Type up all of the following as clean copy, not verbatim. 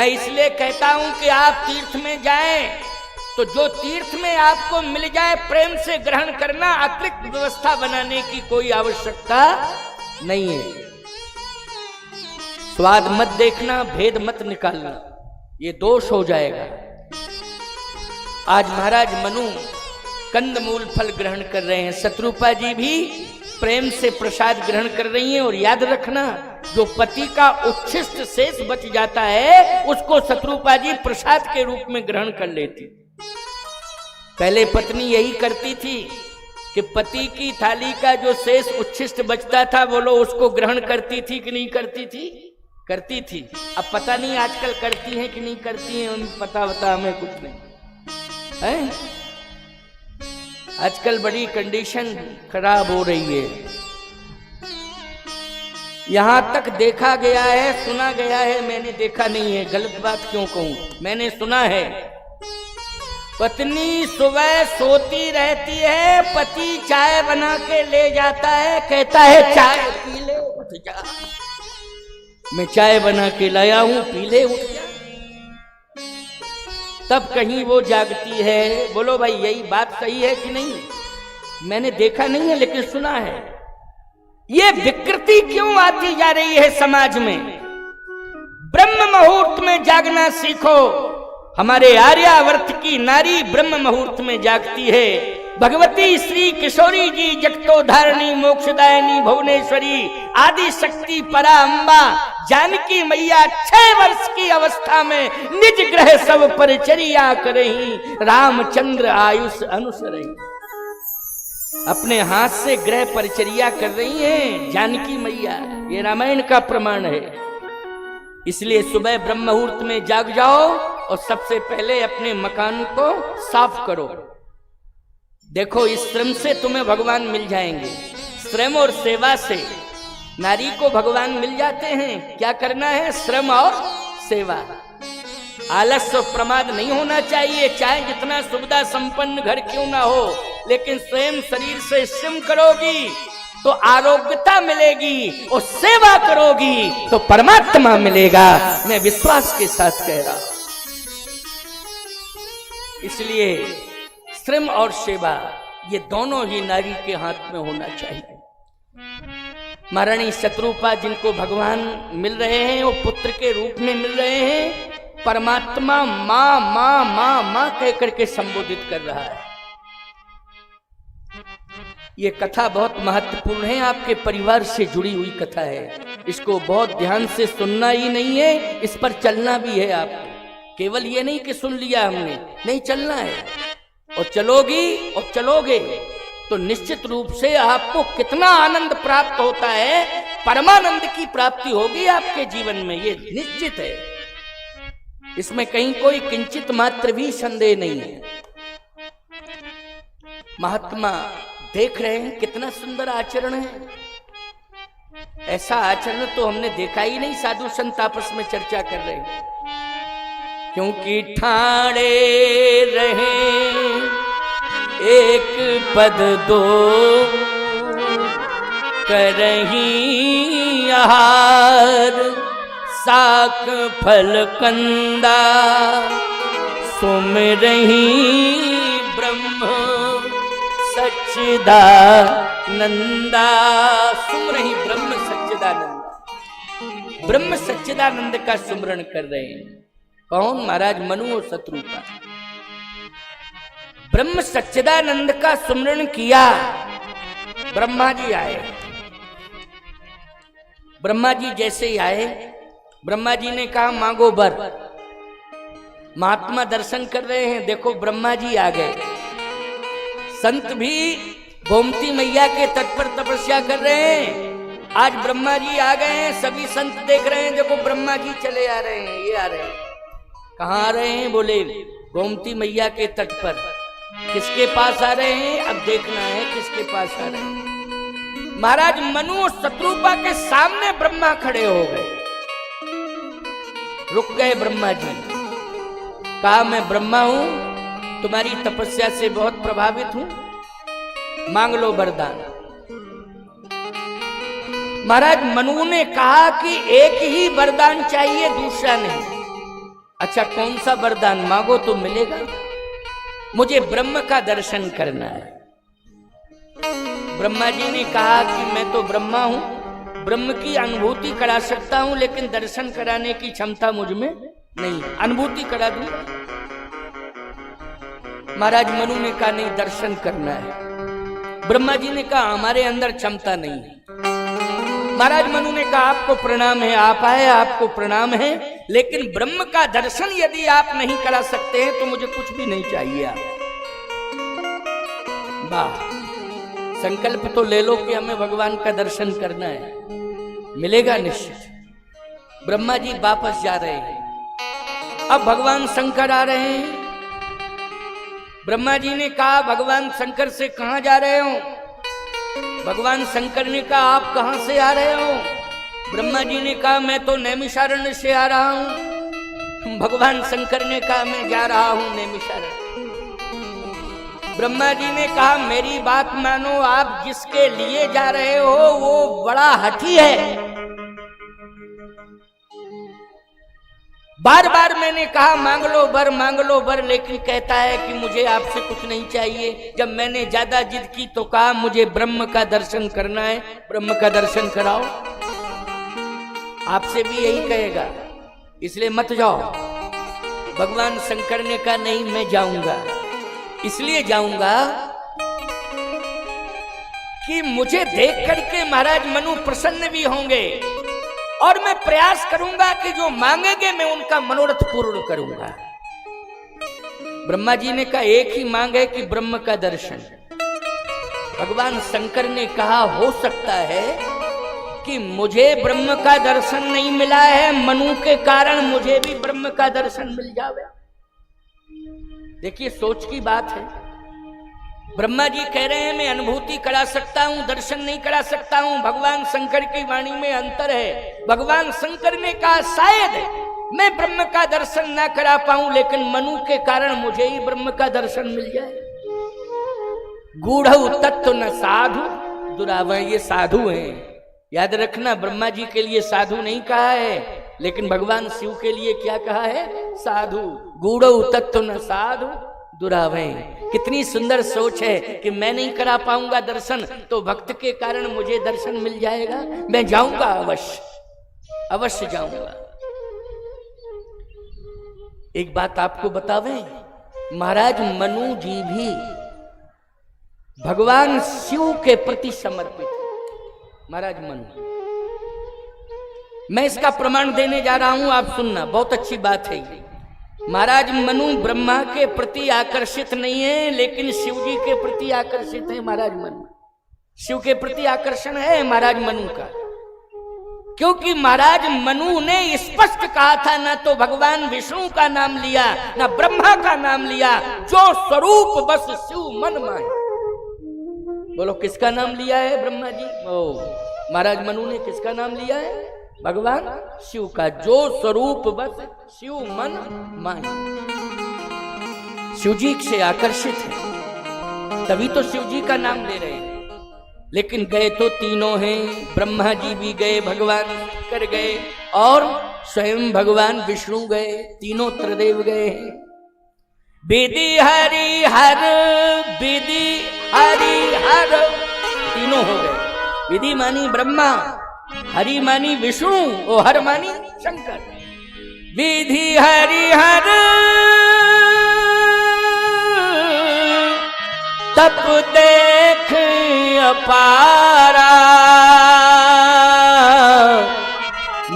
मैं इसलिए कहता हूं कि आप तीर्थ में जाएं तो जो तीर्थ में आपको मिल जाए प्रेम से ग्रहण करना, अतिरिक्त व्यवस्था बनाने की कोई आवश्यकता नहीं है। स्वाद मत देखना, भेद मत निकालना, ये दोष हो जाएगा। आज महाराज मनु कंदमूल फल ग्रहण कर रहे हैं, शत्रुपा जी भी प्रेम से प्रसाद ग्रहण कर रही हैं। और याद रखना, जो पति का उच्छिष्ट शेष बच जाता है उसको शत्रुपा जी प्रसाद के रूप में ग्रहण कर लेती। पहले पत्नी यही करती थी कि पति की थाली का जो शेष उच्छिष्ट बचता था बोलो उसको ग्रहण करती थी कि नहीं करती थी? करती थी। अब पता नहीं आजकल करती हैं कि नहीं करती हैं, उन्हें पता हमें कुछ नहीं है। आजकल बड़ी कंडीशन खराब हो रही है। यहां तक देखा गया है, सुना गया है, मैंने देखा नहीं है, गलत बात क्यों कहूं, मैंने सुना है पत्नी सुबह सोती रहती है, पति चाय बना के ले जाता है, कहता है चाय पी ले, उठ जा, मैं चाय बना के लाया हूं, पी ले, उठ जा। तब कहीं वो जागती है। बोलो भाई यही बात सही है कि नहीं? मैंने देखा नहीं है लेकिन सुना है। ये विकृति क्यों आती जा रही है समाज में? ब्रह्म मुहूर्त में जागना सीखो। हमारे आर्यावर्त की नारी ब्रह्म मुहूर्त में जागती है। भगवती श्री किशोरी जी जगतोधारिणी मोक्षदायिनी भुवनेश्वरी आदि शक्ति परा अम्बा जानकी मैया 6 वर्ष की अवस्था में निज ग्रह सब परिचर्या करही, रामचंद्र आयुष अनुसरही। अपने हाथ से ग्रह परिचर्या कर रही हैं जानकी मैया, ये रामायण का प्रमाण है। इसलिए सुबह ब्रह्म मुहूर्त में जाग जाओ और सबसे पहले अपने मकान को साफ करो। देखो इस श्रम से तुम्हें भगवान मिल जाएंगे। श्रम और सेवा से नारी को भगवान मिल जाते हैं। क्या करना है? श्रम और सेवा। आलस्य और प्रमाद नहीं होना चाहिए, चाहे जितना सुविधा संपन्न घर क्यों ना हो, लेकिन स्वयं शरीर से श्रम करोगी तो आरोग्यता मिलेगी और सेवा करोगी तो परमात्मा मिलेगा। मैं विश्वास के साथ कह रहा हूं। इसलिए श्रम और सेवा ये दोनों ही नारी के हाथ में होना चाहिए। महारानी शत्रुपा जिनको भगवान मिल रहे हैं वो पुत्र के रूप में मिल रहे हैं। परमात्मा मां मां मां मां कह करके संबोधित कर रहा है। ये कथा बहुत महत्वपूर्ण है, आपके परिवार से जुड़ी हुई कथा है। इसको बहुत ध्यान से सुनना ही नहीं है, इस पर चलना भी है आपको। केवल ये नहीं कि सुन लिया हमने, नहीं, चलना है। और चलोगी और चलोगे तो निश्चित रूप से आपको कितना आनंद प्राप्त होता है, परमानंद की प्राप्ति होगी आपके जीवन में, ये निश्चित है। इसमें कहीं कोई किंचित मात्र भी संदेह नहीं है। महात्मा देख रहे हैं कितना सुंदर आचरण है। ऐसा आचरण तो हमने देखा ही नहीं। साधु संत आपस में चर्चा कर रहे हैं, क्योंकि ठाणे रहे एक पद दो करही आहार, साक फल कंदा सुमिरही ब्रह्म सच्चिदानंदा। सुमिरही ब्रह्म सच्चिदानंदा। ब्रह्म सच्चिदानंद का सुमरण कर रहे हैं। कौन? महाराज मनु और शत्रुपा। ब्रह्म सच्चिदानंद का सुमरण किया। ब्रह्मा जी आए। ब्रह्मा जी जैसे ही आए, ब्रह्मा जी ने कहा मांगो वर। महात्मा दर्शन कर रहे हैं, देखो ब्रह्मा जी आ गए। संत भी गोमती मैया के तट पर तपस्या कर रहे हैं। आज ब्रह्मा जी आ गए हैं, सभी संत देख रहे हैं, देखो ब्रह्मा जी चले आ रहे हैं। ये आ रहे हैं, कहाँ आ रहे हैं? बोले गोमती मैया के तट पर। किसके पास आ रहे हैं? अब देखना है किसके पास आ रहे हैं। महाराज मनु और शत्रुपा के सामने ब्रह्मा खड़े हो गए। रुक गए ब्रह्मा जी। कहा मैं ब्रह्मा हूं, तुम्हारी तपस्या से बहुत प्रभावित हूं, मांग लो वरदान। महाराज मनु ने कहा कि एक ही वरदान चाहिए, दूसरा नहीं। अच्छा कौन सा वरदान मांगो तो मिलेगा? मुझे ब्रह्म का दर्शन करना है। ब्रह्मा जी ने कहा कि मैं तो ब्रह्मा हूं, ब्रह्म की अनुभूति करा सकता हूं, लेकिन दर्शन कराने की क्षमता मुझ में नहीं। अनुभूति करा दूंगा। महाराज मनु ने कहा नहीं, दर्शन करना है। ब्रह्मा जी ने कहा हमारे अंदर क्षमता नहीं है। महाराज मनु ने कहा आपको प्रणाम है, आप आए, आपको प्रणाम है, लेकिन ब्रह्म का दर्शन यदि आप नहीं करा सकते हैं तो मुझे कुछ भी नहीं चाहिए। आप वाह, संकल्प तो ले लो कि हमें भगवान का दर्शन करना है, मिलेगा निश्चित। ब्रह्मा जी वापस जा रहे हैं। अब भगवान शंकर आ रहे हैं। ब्रह्मा जी ने कहा भगवान शंकर से कहां जा रहे हो? भगवान शंकर ने कहा आप कहां से आ रहे हो? ब्रह्मा जी ने कहा मैं तो नैमिषारण्य से आ रहा हूं। भगवान शंकर ने कहा मैं जा रहा हूं नैमिषारण्य। ब्रह्मा जी ने कहा मेरी बात मानो, आप जिसके लिए जा रहे हो वो बड़ा हठी है। बार बार मैंने कहा मांग लो बर, मांग लो बर, लेकिन कहता है कि मुझे आपसे कुछ नहीं चाहिए। जब मैंने ज्यादा जिद की तो कहा मुझे ब्रह्म का दर्शन करना है, ब्रह्म का दर्शन कराओ। आपसे भी यही कहेगा, इसलिए मत जाओ। भगवान शंकर ने कहा नहीं, मैं जाऊंगा। इसलिए जाऊंगा कि मुझे देख करके महाराज मनु प्रसन्न भी होंगे, और मैं प्रयास करूंगा कि जो मांगेंगे मैं उनका मनोरथ पूर्ण करूंगा। ब्रह्मा जी ने कहा एक ही मांग है कि ब्रह्म का दर्शन। भगवान शंकर ने कहा हो सकता है कि मुझे ब्रह्म का दर्शन नहीं मिला है, मनु के कारण मुझे भी ब्रह्म का दर्शन मिल जावे। देखिए सोच की बात है। ब्रह्मा जी कह रहे हैं मैं अनुभूति करा सकता हूं, दर्शन नहीं करा सकता हूं। भगवान शंकर की वाणी में अंतर है। भगवान शंकर ने कहा शायद मैं ब्रह्म का दर्शन ना करा पाऊं, लेकिन मनु के कारण मुझे ही ब्रह्म का दर्शन मिल जाए। गूढ़ तत्व न साधु दुरावा, ये साधु हैं। याद रखना, ब्रह्मा जी के लिए साधु नहीं कहा है, लेकिन भगवान शिव के लिए क्या कहा है? साधु। गूढ़ तत्व न साधु दुरावे। कितनी सुंदर सोच है कि मैं नहीं करा पाऊंगा दर्शन, तो भक्त के कारण मुझे दर्शन मिल जाएगा। मैं जाऊंगा, अवश्य अवश्य जाऊंगा। एक बात आपको बतावे, महाराज मनु जी भी भगवान शिव के प्रति समर्पित है। महाराज मनु, मैं इसका प्रमाण देने जा रहा हूं, आप सुनना, बहुत अच्छी बात है ये। महाराज मनु ब्रह्मा के प्रति आकर्षित नहीं है, लेकिन शिव जी के प्रति आकर्षित है। महाराज मनु, शिव के प्रति आकर्षण है महाराज मनु का, क्योंकि महाराज मनु ने स्पष्ट कहा था ना तो भगवान विष्णु का नाम लिया ना ब्रह्मा का नाम लिया, जो स्वरूप बस शिव मन माय। बोलो किसका नाम लिया है? ब्रह्मा जी। ओ महाराज मनु ने किसका नाम लिया है? भगवान शिव का। जो स्वरूप बस शिव मन माय, शिव जी से आकर्षित है, तभी तो शिव जी का नाम ले रहे हैं। लेकिन गए तो तीनों हैं, ब्रह्मा जी भी गए, भगवान शंकर गए, और स्वयं भगवान विष्णु गए, तीनों त्रिदेव गए हैं। विधि हरि हर, विधि हरि हर, तीनों हो गए। विधि मानी ब्रह्मा, हरि मानी विष्णु और हर मानी शंकर। विधि हरि हर तप देख अपारा,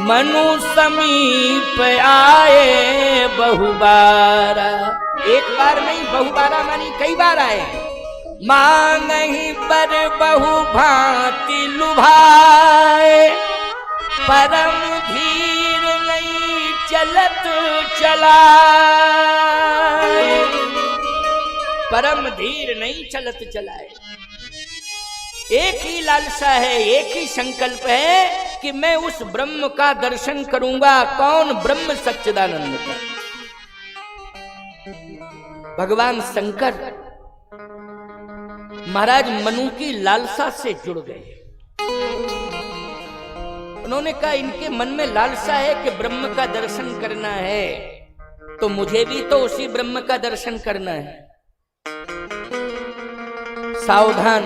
मनु समीप आए बहुबारा। एक बार नहीं, बहुबारा मानी कई बार आए। मांगहि पर बहु भांति लुभाए, परम धीर नहीं चलत चलाए। परम धीर नहीं चलत चलाए। एक ही लालसा है, एक ही संकल्प है कि मैं उस ब्रह्म का दर्शन करूंगा। कौन? ब्रह्म सच्चिदानंद का। भगवान शंकर महाराज मनु की लालसा से जुड़ गए। उन्होंने कहा इनके मन में लालसा है कि ब्रह्म का दर्शन करना है, तो मुझे भी तो उसी ब्रह्म का दर्शन करना है। सावधान,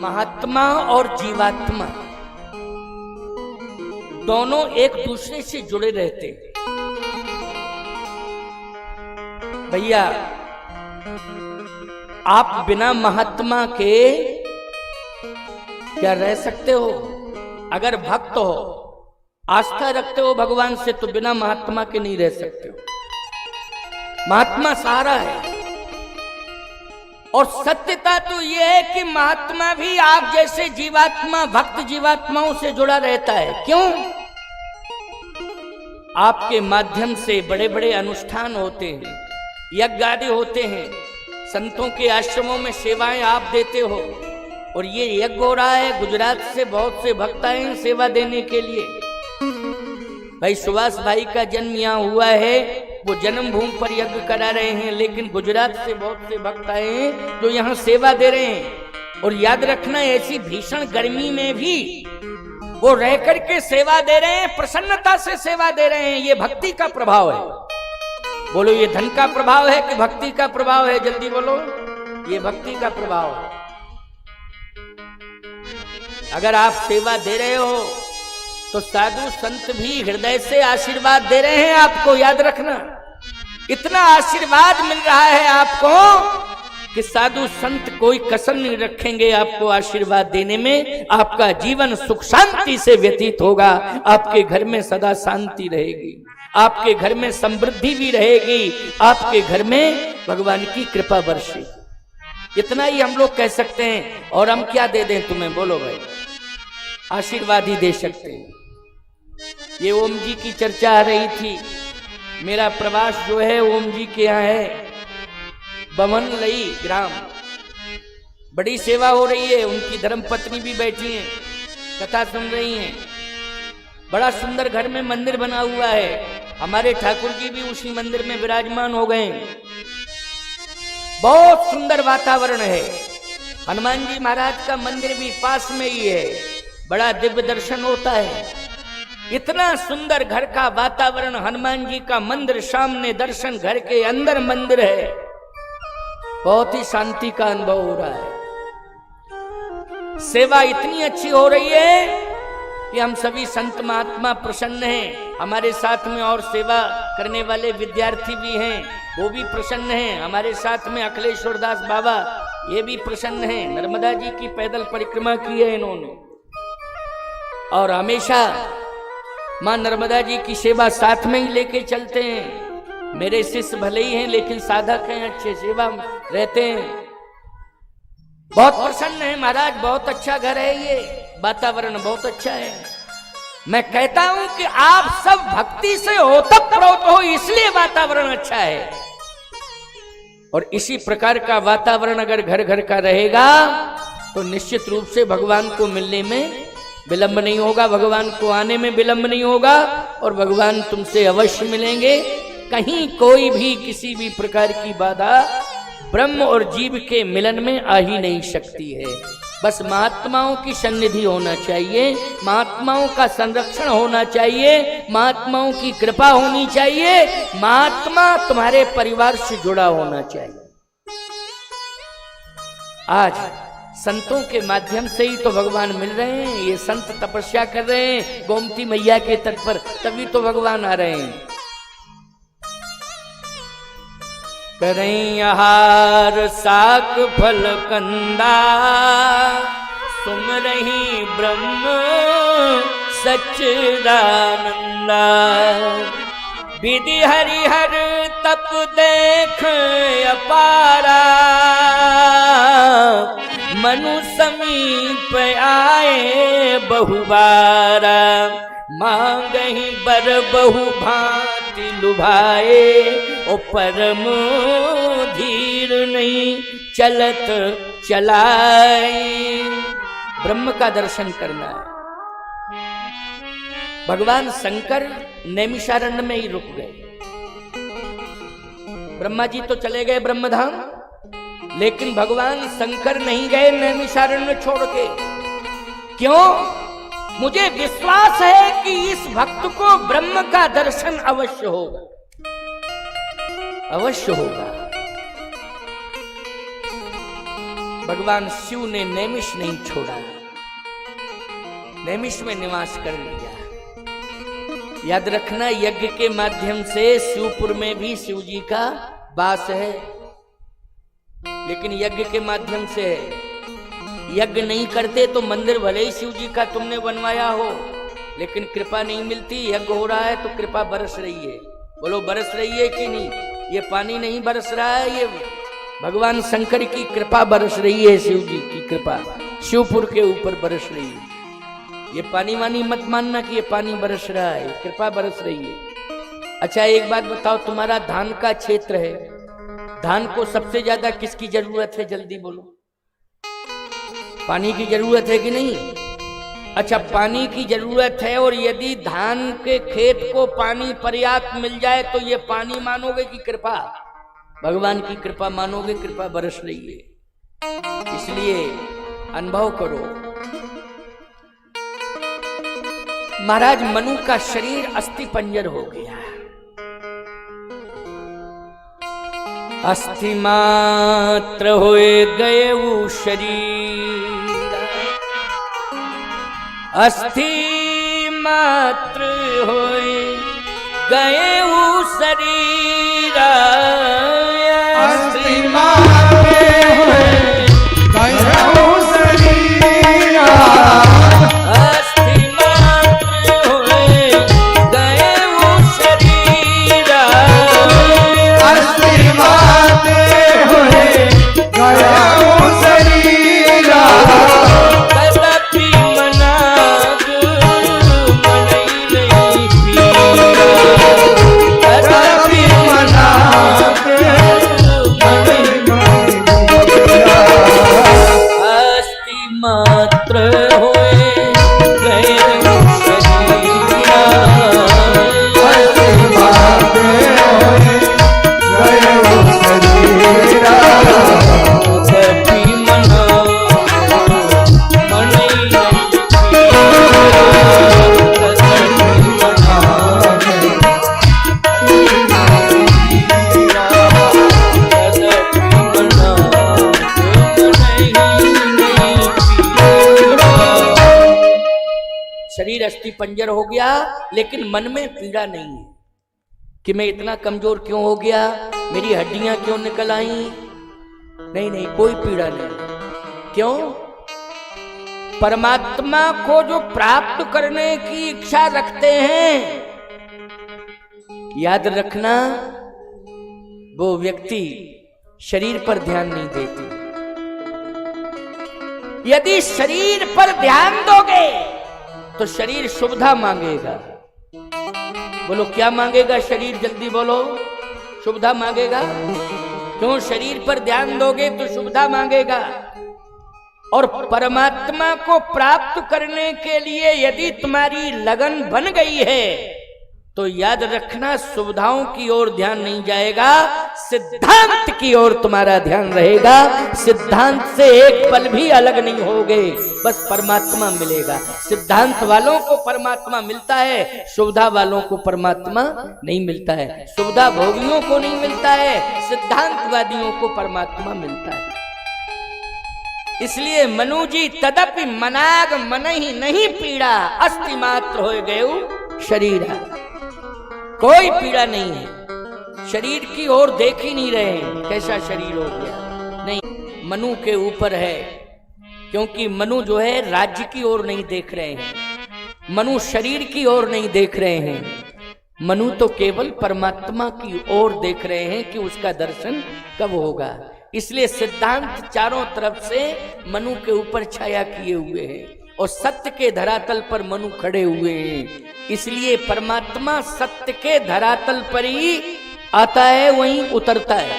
महात्मा और जीवात्मा दोनों एक दूसरे से जुड़े रहते। भैया, आप बिना महात्मा के क्या रह सकते हो? अगर भक्त हो, आस्था रखते हो भगवान से, तो बिना महात्मा के नहीं रह सकते हो। महात्मा सहारा है। और सत्यता तो यह है कि महात्मा भी आप जैसे जीवात्मा, भक्त जीवात्माओं से जुड़ा रहता है। क्यों? आपके माध्यम से बड़े बड़े अनुष्ठान होते हैं, यज्ञ आदि होते हैं, संतों के आश्रमों में सेवाएं आप देते हो। और ये यज्ञ हो रहा है, गुजरात से बहुत से भक्त आए हैं सेवा देने के लिए। भाई सुभाष भाई का जन्म यहाँ हुआ है, वो जन्मभूमि पर यज्ञ करा रहे हैं, लेकिन गुजरात से बहुत से भक्त आए हैं जो यहाँ सेवा दे रहे हैं। और याद रखना, ऐसी भीषण गर्मी में भी वो रह करके सेवा दे रहे हैं, प्रसन्नता से सेवा दे रहे हैं। ये भक्ति का प्रभाव है। बोलो, ये धन का प्रभाव है कि भक्ति का प्रभाव है? जल्दी बोलो। ये भक्ति का प्रभाव है। अगर आप सेवा दे रहे हो तो साधु संत भी हृदय से आशीर्वाद दे रहे हैं आपको। याद रखना, इतना आशीर्वाद मिल रहा है आपको कि साधु संत कोई कसर नहीं रखेंगे आपको आशीर्वाद देने में। आपका जीवन सुख शांति से व्यतीत होगा। आपके घर में सदा शांति रहेगी, आपके घर में समृद्धि भी रहेगी, आपके घर में भगवान की कृपा बरसेगी। इतना ही हम लोग कह सकते हैं। और हम क्या दे दें तुम्हें? बोलो भाई, आशीर्वाद ही दे सकते हैं। ये ओम जी की चर्चा आ रही थी। मेरा प्रवास जो है ओम जी के यहाँ है, बमन लई ग्राम। बड़ी सेवा हो रही है। उनकी धर्म पत्नी भी बैठी हैं, कथा सुन रही हैं। बड़ा सुंदर घर में मंदिर बना हुआ है। हमारे ठाकुर जी भी उसी मंदिर में विराजमान हो गए। बहुत सुंदर वातावरण है। हनुमान जी महाराज का मंदिर भी पास में ही है। बड़ा दिव्य दर्शन होता है। इतना सुंदर घर का वातावरण, हनुमान जी का मंदिर सामने, दर्शन घर के अंदर मंदिर है। बहुत ही शांति का अनुभव हो रहा है। सेवा इतनी अच्छी हो रही है कि हम सभी संत महात्मा प्रसन्न हैं। हमारे साथ में और सेवा करने वाले विद्यार्थी भी हैं, वो भी प्रसन्न हैं। हमारे साथ में अखिलेश्वर दास बाबा, ये भी प्रसन्न हैं। नर्मदा जी की पैदल परिक्रमा की है इन्होंने, और हमेशा मां नर्मदा जी की सेवा साथ में ही लेके चलते हैं। मेरे शिष्य भले ही हैं लेकिन साधक हैं, अच्छे सेवा रहते हैं। बहुत प्रसन्न है महाराज। बहुत अच्छा घर है, ये वातावरण बहुत अच्छा है। मैं कहता हूं कि आप सब भक्ति से ओतप्रोत हो, इसलिए वातावरण अच्छा है। और इसी प्रकार का वातावरण अगर घर घर का रहेगा तो निश्चित रूप से भगवान को मिलने में विलंब नहीं होगा, भगवान को आने में विलंब नहीं होगा, और भगवान तुमसे अवश्य मिलेंगे। कहीं कोई भी किसी भी प्रकार की बाधा ब्रह्म और जीव के मिलन में आ ही नहीं सकती है। बस महात्माओं की सन्निधि होना चाहिए, महात्माओं का संरक्षण होना चाहिए, महात्माओं की कृपा होनी चाहिए, महात्मा तुम्हारे परिवार से जुड़ा होना चाहिए। आज संतों के माध्यम से ही तो भगवान मिल रहे हैं। ये संत तपस्या कर रहे हैं गोमती मैया के तट पर, तभी तो भगवान आ रहे हैं। करें आहार साक फल कंदा, सुमरहि ब्रह्म सच्चिदानंदा। विधि हरिहर तप देख अपारा, मनु समीप आए बहुबारा। मांगहि बर बहु भांति लुभाए, ओ परम धीर नहीं चलत चलाए। ब्रह्म का दर्शन करना है। भगवान शंकर नैमिषारण्य में ही रुक गए। ब्रह्मा जी तो चले गए ब्रह्मधाम, लेकिन भगवान शंकर नहीं गए नैमिषारण्य छोड़ के। क्यों? मुझे विश्वास है कि इस भक्त को ब्रह्म का दर्शन अवश्य होगा, अवश्य होगा। भगवान शिव ने नैमिष नहीं छोड़ा, नैमिष में निवास कर लिया। याद रखना, यज्ञ के माध्यम से शिवपुर में भी शिव जी का वास है, लेकिन यज्ञ के माध्यम से है। यज्ञ नहीं करते तो मंदिर भले ही शिव जी का तुमने बनवाया हो, लेकिन कृपा नहीं मिलती। यज्ञ हो रहा है तो कृपा बरस रही है। बोलो बरस रही है कि नहीं? ये पानी नहीं बरस रहा है, ये भगवान शंकर की कृपा बरस रही है। शिव जी की कृपा शिवपुर के ऊपर बरस रही है। ये पानी वानी मत मानना कि ये पानी बरस रहा है, कृपा बरस रही है। अच्छा एक बात बताओ, तुम्हारा धान का क्षेत्र है, धान को सबसे ज्यादा किसकी जरूरत है? जल्दी बोलो। पानी की जरूरत है कि नहीं? अच्छा पानी की जरूरत है, और यदि धान के खेत को पानी पर्याप्त मिल जाए तो ये पानी मानोगे कि कृपा? भगवान की कृपा मानोगे, कृपा बरस रही है। इसलिए अनुभव करो। महाराज मनु का शरीर अस्थि पंजर हो गया, अस्थि मात्र होए गए वो शरीर, अस्थि मात्र होए गए वो शरीर, अस्थि मात्र होए गए वो शरीर, अस्थि मात्र होए गए वो शरीर, अस्थि मात्र होए गए वो शरीर, कदपि मनाग मनई नहीं पीरा, कदपि मनाग मनई नहीं पीरा, अस्थि मात्र होए गए वो शरीरा, अस्थि मात्र होए गए वो शरीर, कदपि मनाग मनई नहीं पीरा, कदपि मनाग शरीर अस्थि पंजर हो गया, लेकिन मन में पीड़ा नहीं है कि मैं इतना कमजोर क्यों हो गया, मेरी हड्डियां क्यों निकल आई। नहीं नहीं, कोई पीड़ा नहीं। क्यों? परमात्मा को जो प्राप्त करने की इच्छा रखते हैं, याद रखना वो व्यक्ति शरीर पर ध्यान नहीं देती। यदि शरीर पर ध्यान दोगे तो शरीर शुभता मांगेगा। बोलो क्या मांगेगा शरीर? जल्दी बोलो। शुभता मांगेगा। क्यों? शरीर पर ध्यान दोगे तो शुभता मांगेगा। और परमात्मा को प्राप्त करने के लिए यदि तुम्हारी लगन बन गई है तो याद रखना, सुविधाओं की ओर ध्यान नहीं जाएगा, सिद्धांत की ओर तुम्हारा ध्यान रहेगा। सिद्धांत से एक पल भी अलग नहीं होगे, बस परमात्मा मिलेगा। सिद्धांत वालों को परमात्मा मिलता है, सुविधा वालों को परमात्मा नहीं मिलता है। सुविधा भोगियों को नहीं मिलता है, सिद्धांतवादियों को परमात्मा मिलता है। इसलिए मनु जी तदपि मनाग मनहि नहीं पीड़ा, अस्थि मात्र हो गए शरीर, कोई पीड़ा नहीं है। शरीर की ओर देख ही नहीं रहे कैसा शरीर हो गया, नहीं, मनु के ऊपर है। क्योंकि मनु जो है राज्य की ओर नहीं देख रहे हैं, मनु शरीर की ओर नहीं देख रहे हैं, मनु तो केवल परमात्मा की ओर देख रहे हैं कि उसका दर्शन कब होगा। इसलिए सिद्धांत चारों तरफ से मनु के ऊपर छाया किए हुए हैं और सत्य के धरातल पर मनु खड़े हुए हैं। इसलिए परमात्मा सत्य के धरातल पर ही आता है, वहीं उतरता है।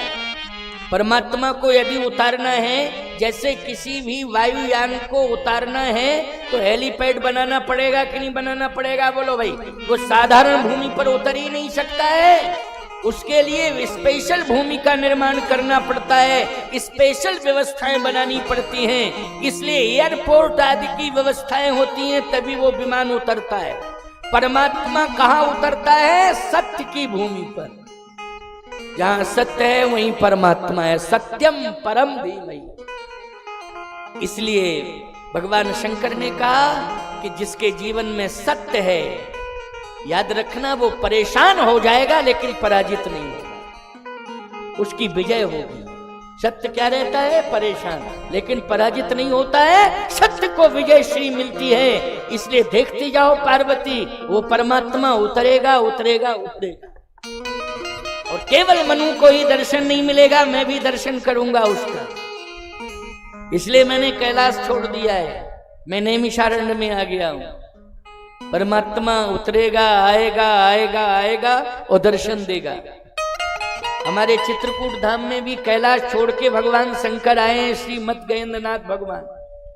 परमात्मा को यदि उतारना है, जैसे किसी भी वायुयान को उतारना है तो हेलीपैड बनाना पड़ेगा कि नहीं बनाना पड़ेगा? बोलो भाई, वो साधारण भूमि पर उतर ही नहीं सकता है। उसके लिए स्पेशल भूमि का निर्माण करना पड़ता है, स्पेशल व्यवस्थाएं बनानी पड़ती हैं, इसलिए एयरपोर्ट आदि की व्यवस्थाएं होती हैं, तभी वो विमान उतरता है। परमात्मा कहाँ उतरता है? सत्य की भूमि पर। जहां सत्य है वहीं परमात्मा है। सत्यम परम धीमहि। इसलिए भगवान शंकर ने कहा कि जिसके जीवन में सत्य है, याद रखना, वो परेशान हो जाएगा लेकिन पराजित नहीं होगा, उसकी विजय होगी। सत्य क्या रहता है? परेशान, लेकिन पराजित नहीं होता है, सत्य को विजय श्री मिलती है। इसलिए देखते जाओ पार्वती, वो परमात्मा उतरेगा उतरेगा उतरेगा, और केवल मनु को ही दर्शन नहीं मिलेगा, मैं भी दर्शन करूंगा उसका। इसलिए मैंने कैलाश छोड़ दिया है, मैं नैमिषारण्य में आ गया हूं। परमात्मा उतरेगा, आएगा आएगा आएगा और दर्शन देगा। हमारे चित्रकूट धाम में भी कैलाश छोड़ के भगवान शंकर आए हैं, श्रीमद गजेंद्रनाथ भगवान।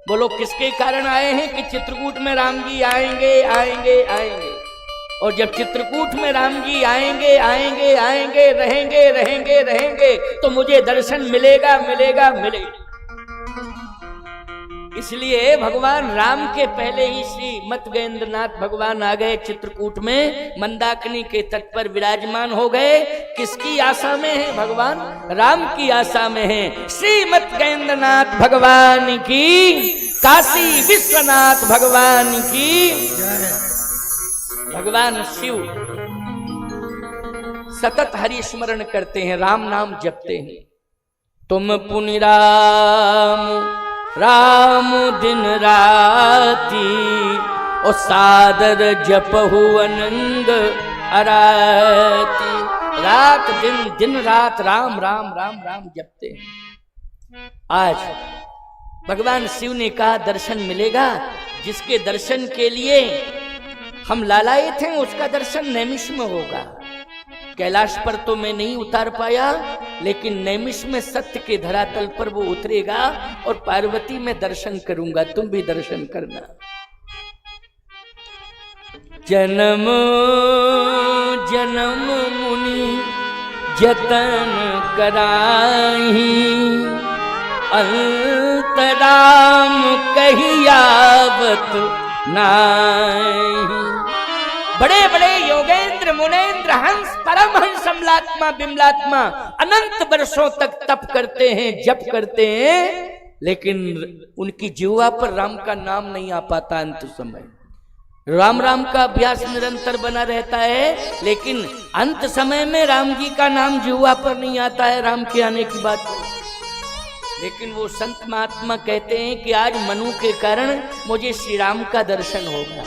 बोलो किसके कारण आए हैं? कि चित्रकूट में राम जी आएंगे आएंगे आएंगे, और जब चित्रकूट में राम जी आएंगे आएंगे आएंगे, रहेंगे रहेंगे रहेंगे, तो मुझे दर्शन मिलेगा मिलेगा मिलेगा। इसलिए भगवान राम के पहले ही श्रीमद गजेंद्रनाथ भगवान आ गए चित्रकूट में, मंदाकिनी के तट पर विराजमान हो गए। किसकी आशा में है भगवान? राम की आशा में है। श्रीमद गजेंद्रनाथ भगवान की, काशी विश्वनाथ भगवान की। भगवान शिव सतत हरि स्मरण करते हैं, राम नाम जपते हैं। तुम पुनि राम राम दिन राती, और सादर जपहु आनंद अराती। रात दिन, दिन रात राम राम राम राम जपते हैं। आज भगवान शिव ने कहा दर्शन मिलेगा। जिसके दर्शन के लिए हम लालायित हैं, उसका दर्शन नैमिष में होगा। कैलाश पर तो मैं नहीं उतार पाया, लेकिन नैमिष में सत्य के धरातल पर वो उतरेगा, और पार्वती में दर्शन करूंगा, तुम भी दर्शन करना। जन्म जन्म मुनि जतन कराही, अंतराम कहियावत नाही। बड़े बड़े योगेंद्र मुनेन्द्र हंस परमहंस अमलात्मा बिमलात्मा अनंत वर्षों तक तप करते हैं, जप करते हैं, लेकिन उनकी जिह्वा पर राम का नाम नहीं आ पाता। अंत समय राम राम का अभ्यास निरंतर बना रहता है, लेकिन अंत समय में राम जी का नाम जिह्वा पर नहीं आता है, राम के आने की बात। लेकिन वो संत महात्मा कहते हैं कि आज मनु के कारण मुझे श्री राम का दर्शन होगा।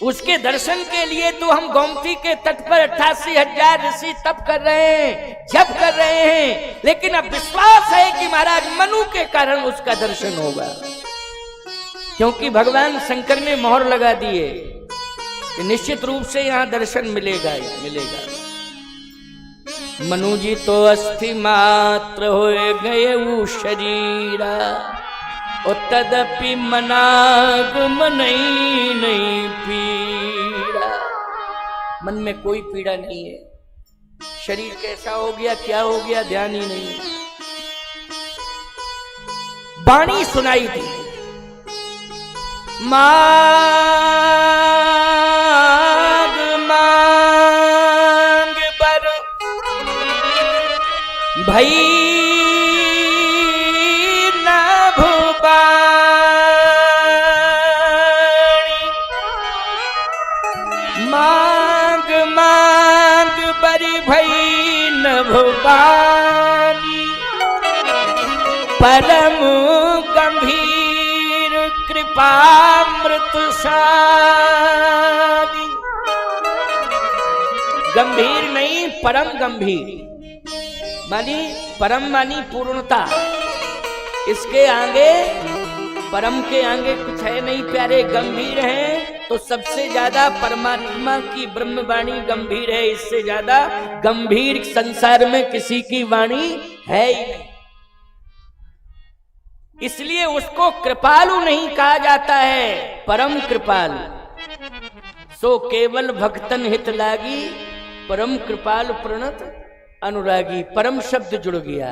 उसके दर्शन के लिए तो हम गोमती के तट पर 88,000 ऋषि तप कर रहे हैं, जप कर रहे हैं, लेकिन अब विश्वास है कि महाराज मनु के कारण उसका दर्शन होगा, क्योंकि भगवान शंकर ने मोहर लगा दी है कि निश्चित रूप से यहां दर्शन मिलेगा ही मिलेगा। मनु जी तो अस्थि मात्र हो गए वो शरीरा, और तदपि मनागम नहीं पीड़ा। मन में कोई पीड़ा नहीं है, शरीर कैसा हो गया क्या हो गया ध्यान ही नहीं। वाणी सुनाई दी, मांग मांग बर भई भवानी, परम गंभीर कृपामृत सारी। गंभीर नहीं, परम गंभीर मानी, परम मानी पूर्णता। इसके आगे, परम के आगे कुछ है नहीं प्यारे। गंभीर है तो सबसे ज्यादा परमात्मा की ब्रह्मवाणी गंभीर है, इससे ज्यादा गंभीर संसार में किसी की वाणी है ही नहीं। इसलिए उसको कृपालु नहीं कहा जाता है, परम कृपालु। सो केवल भक्तन हित लागी, परम कृपाल प्रणत अनुरागी, परम शब्द जुड़ गया।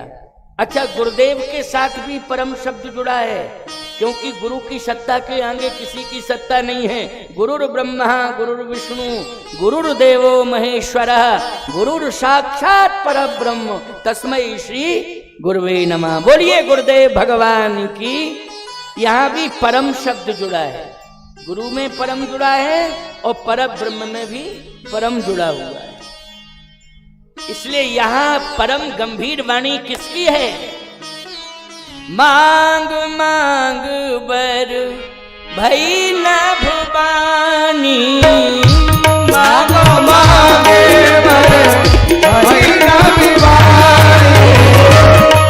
अच्छा, गुरुदेव के साथ भी परम शब्द जुड़ा है, क्योंकि गुरु की सत्ता के आगे किसी की सत्ता नहीं है। गुरुर ब्रह्मा गुरुर विष्णु गुरुर्देवो महेश्वरः गुरुर साक्षात परब्रह्म तस्मै श्री गुरुवे नमः। बोलिए गुरुदेव भगवान की। यहाँ भी परम शब्द जुड़ा है, गुरु में परम जुड़ा है और परब्रह्म में भी परम जुड़ा हुआ है। इसलिए यहां परम गंभीर वाणी किसकी है? मांग मांग बर भई न भवानी, मांग मांगे बर भई न भवानी,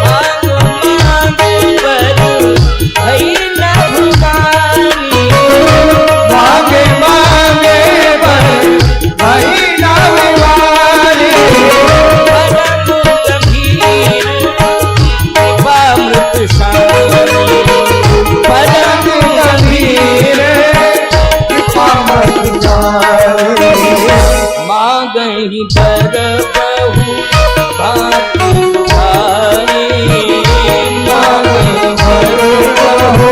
मांग मांग बर भई न भवानी, मांगे मांगे बर भई न भवानी, परम गंभीर कृपामृत शानी, परम गंभीर कृपामृत शानी, मांगहि बर बहु भांति तुम्हारी, मांगे बर बहु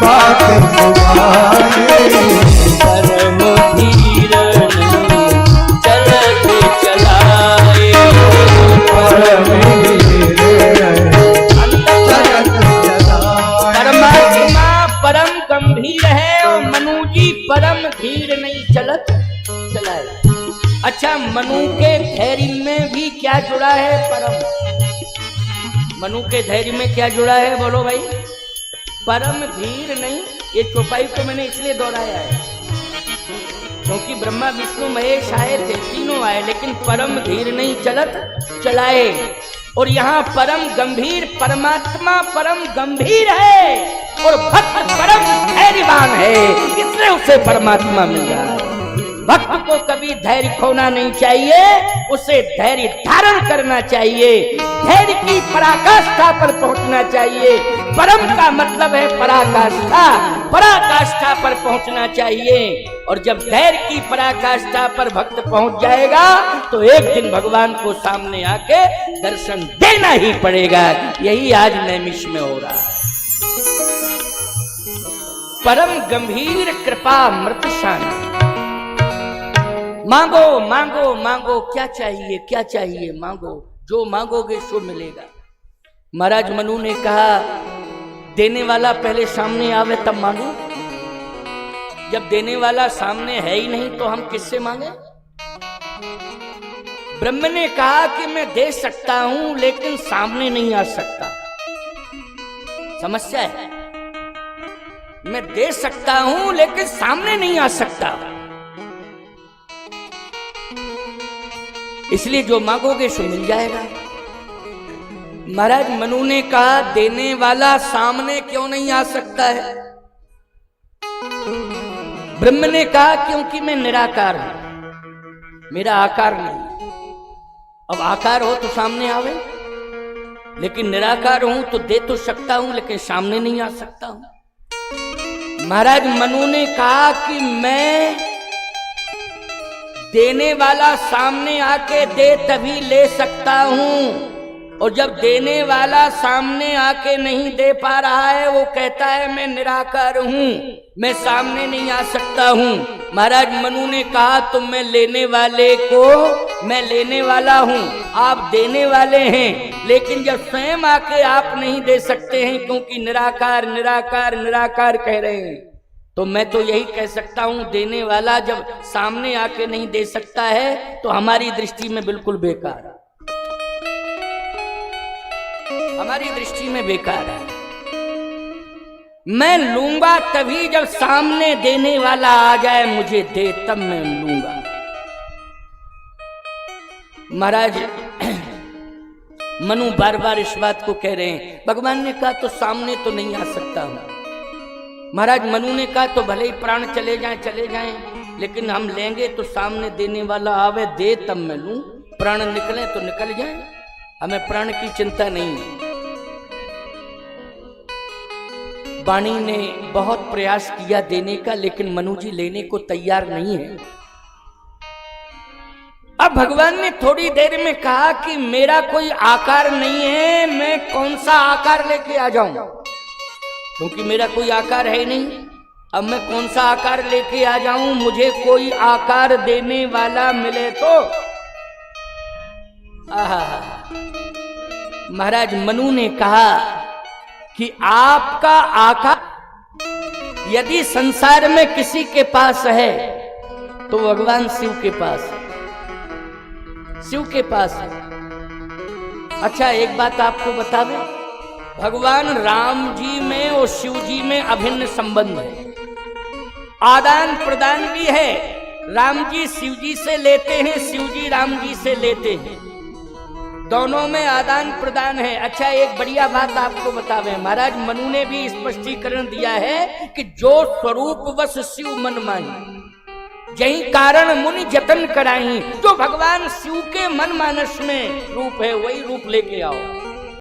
भांति तुम्हारी, परम धीर चलत चलाए, परम वीर चलत चलाए। परमात्मा परम गंभीर है और मनु जी परम धीर नहीं चलत चलाए। अच्छा, मनु के धैर्य में भी क्या जुड़ा है? परम। मनु के धैर्य में क्या जुड़ा है? बोलो भाई। परम धीर नहीं, ये चौपाई को मैंने इसलिए दोहराया है क्योंकि ब्रह्मा विष्णु महेश आए थे, तीनों आए, लेकिन परम धीर नहीं चलत चलाए। और यहाँ परम गंभीर, परमात्मा परम गंभीर है और भक्त परम धैर्यवान है, इसलिए उसे परमात्मा मिल रहा है। भक्त को कभी धैर्य खोना नहीं चाहिए, उसे धैर्य धारण करना चाहिए, धैर्य की पराकाष्ठा पर पहुंचना चाहिए। परम का मतलब है पराकाष्ठा, पराकाष्ठा पर पहुंचना चाहिए। और जब धैर्य की पराकाष्ठा पर भक्त पहुंच जाएगा तो एक दिन भगवान को सामने आके दर्शन देना ही पड़ेगा। यही आज नैमिष में हो रहा है। परम गंभीर कृपा मृत शानी। मांगो मांगो मांगो, क्या चाहिए क्या चाहिए, मांगो, जो मांगोगे सो मिलेगा। महाराज मनु ने कहा देने वाला पहले सामने आवे तब मांगो। जब देने वाला सामने है ही नहीं तो हम किससे मांगे? ब्रह्म ने कहा कि मैं दे सकता हूं लेकिन सामने नहीं आ सकता। समस्या है, मैं दे सकता हूं लेकिन सामने नहीं आ सकता। इसलिए जो मांगोगे सो मिल जाएगा। महाराज मनु ने कहा देने वाला सामने क्यों नहीं आ सकता है? ब्रह्म ने कहा क्योंकि मैं निराकार हूं, मेरा आकार नहीं। अब आकार हो तो सामने आवे, लेकिन निराकार हूं तो दे तो सकता हूं लेकिन सामने नहीं आ सकता हूं। महाराज मनु ने कहा कि मैं देने वाला सामने आके दे तभी ले सकता हूं, और जब देने वाला सामने आके नहीं दे पा रहा है वो कहता है मैं निराकार हूं, मैं सामने नहीं आ सकता हूं। महाराज मनु ने कहा तो मैं लेने वाले को, मैं लेने वाला हूं, आप देने वाले हैं, लेकिन जब स्वयं आके आप नहीं दे सकते हैं क्योंकि निराकार निराकार निराकार कह रहे हैं, तो मैं तो यही कह सकता हूं देने वाला जब सामने आके नहीं दे सकता है तो हमारी दृष्टि में बिल्कुल बेकार है, हमारी दृष्टि में बेकार है। मैं लूंगा तभी जब सामने देने वाला आ जाए मुझे दे, तब मैं लूंगा। महाराज मनु बार बार इस बात को कह रहे हैं। भगवान ने कहा तो सामने तो नहीं आ सकता हूं। महाराज मनु ने कहा तो भले ही प्राण चले जाएं, लेकिन हम लेंगे तो सामने देने वाला आवे दे तब मैं लूं। प्राण निकले तो निकल जाए, हमें प्राण की चिंता नहीं है। वाणी ने बहुत प्रयास किया देने का, लेकिन मनु जी लेने को तैयार नहीं है। अब भगवान ने थोड़ी देर में कहा कि मेरा कोई आकार नहीं है, मैं कौन सा आकार लेके आ जाऊं, क्योंकि मेरा कोई आकार है नहीं। अब मैं कौन सा आकार लेके आ जाऊं, मुझे कोई आकार देने वाला मिले तो। आहा, महाराज मनु ने कहा कि आपका आकार यदि संसार में किसी के पास है तो भगवान शिव के पास है, शिव के पास है। अच्छा एक बात आपको बता दें, भगवान राम जी में और शिव जी में अभिन्न संबंध है, आदान प्रदान भी है। राम जी शिव जी से लेते हैं, शिव जी राम जी से लेते हैं, दोनों में आदान प्रदान है। अच्छा एक बढ़िया बात आपको बतावे, महाराज मनु ने भी स्पष्टीकरण दिया है कि जो स्वरूप वश शिव मन माही, यही कारण मुनि जतन कराई। जो भगवान शिव के मन मानस में रूप है वही रूप लेके आओ।